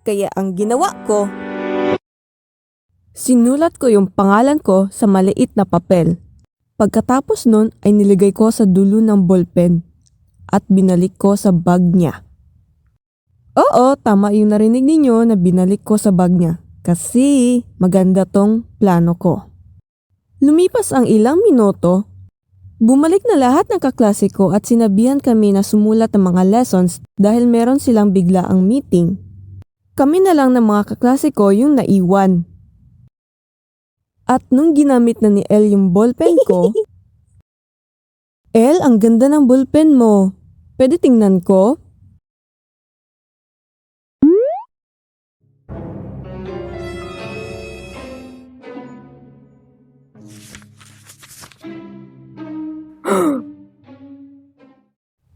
Kaya ang ginawa ko, sinulat ko yung pangalan ko sa maliit na papel. Pagkatapos nun ay nilagay ko sa dulo ng ballpen at binalik ko sa bag niya. Oo, tama yung narinig ninyo na binalik ko sa bag niya kasi maganda tong plano ko. Lumipas ang ilang minuto, bumalik na lahat ng kaklase ko at sinabihan kami na sumulat ng mga lessons dahil meron silang biglaang meeting. Kami na lang ng mga kaklase ko yung naiwan. At nung ginamit na ni Elle yung ballpen ko, Elle, ang ganda ng ballpen mo. Pwede tingnan ko?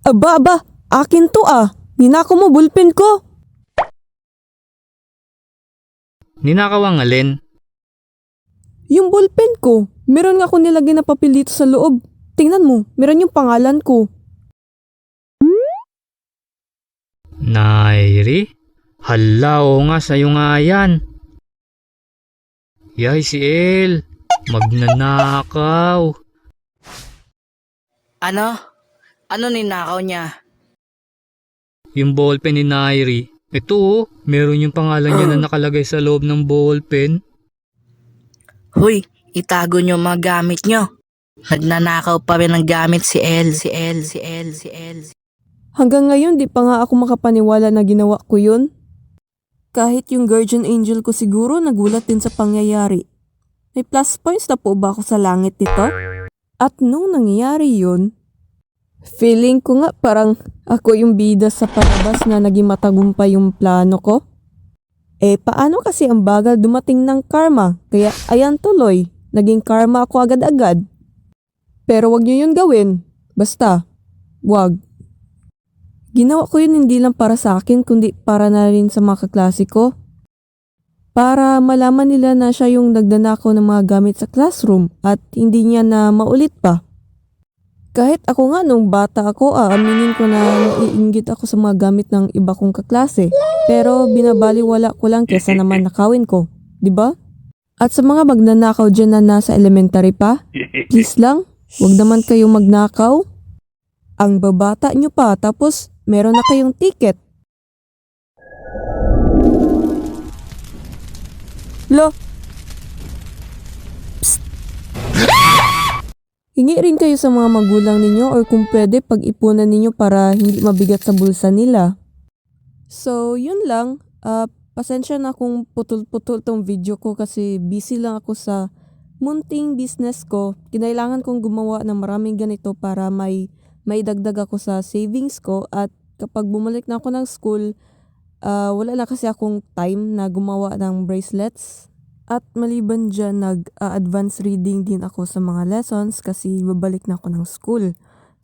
Aba, akin to ah. Ninakaw mo ballpen ko. Ninakaw ang alin? Yung ballpen ko, meron nga ako nilagay na papel dito sa loob. Tingnan mo, meron yung pangalan ko. Nairi? Hala, oo nga, sa'yo nga yan. Yay, si El. Magnanakaw. Ano? Ano ninakaw niya? Yung ballpen ni Nairi. Ito oh, meron yung pangalan niya na nakalagay sa loob ng ballpen. Huy, itago niyo mga gamit niyo. Nagnanakaw pa rin ng gamit si El. Hanggang ngayon di pa nga ako makapaniwala na ginawa ko yun. Kahit yung guardian angel ko siguro nagulat din sa pangyayari. May plus points na po ba ako sa langit nito? At nung nangyayari yun, feeling ko nga parang ako yung bida sa palabas na naging matagumpay yung plano ko. Paano kasi ang bagal dumating ng karma? Kaya ayan tuloy, naging karma ako agad-agad. Pero wag niyo yun gawin. Basta, wag. Ginawa ko yun hindi lang para sa akin kundi para na rin sa mga kaklase ko. Para malaman nila na siya yung nagdanakaw ng mga gamit sa classroom at hindi niya na maulit pa. Kahit ako nga nung bata ako, aaminin ko na naiinggit ako sa mga gamit ng iba kong kaklase. Pero binabaliwala ko lang kesa naman nakawin ko, di ba? At sa mga magnanakaw dyan na nasa elementary pa, please lang, wag naman kayong magnakaw. Ang babata nyo pa tapos meron na kayong ticket. Lo! Psst! Hingi rin kayo sa mga magulang ninyo or kung pwede pag-ipunan ninyo para hindi mabigat sa bulsa nila. So, yun lang. Pasensya na kung putol-putol tong video ko kasi busy lang ako sa munting business ko. Kinailangan kong gumawa ng maraming ganito para may dagdag ako sa savings ko at kapag bumalik na ako ng school, wala na kasi akong time na gumawa ng bracelets. At maliban dyan, nag-advance reading din ako sa mga lessons kasi babalik na ako ng school.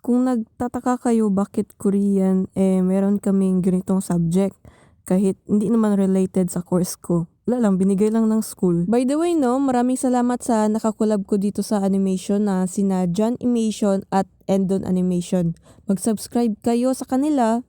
Kung nagtataka kayo bakit Korean, meron kaming ganitong subject kahit hindi naman related sa course ko. Wala lang, binigay lang ng school. By the way no, maraming salamat sa nakakulab ko dito sa animation na sina John Animation at Endon Animation. Mag-subscribe kayo sa kanila.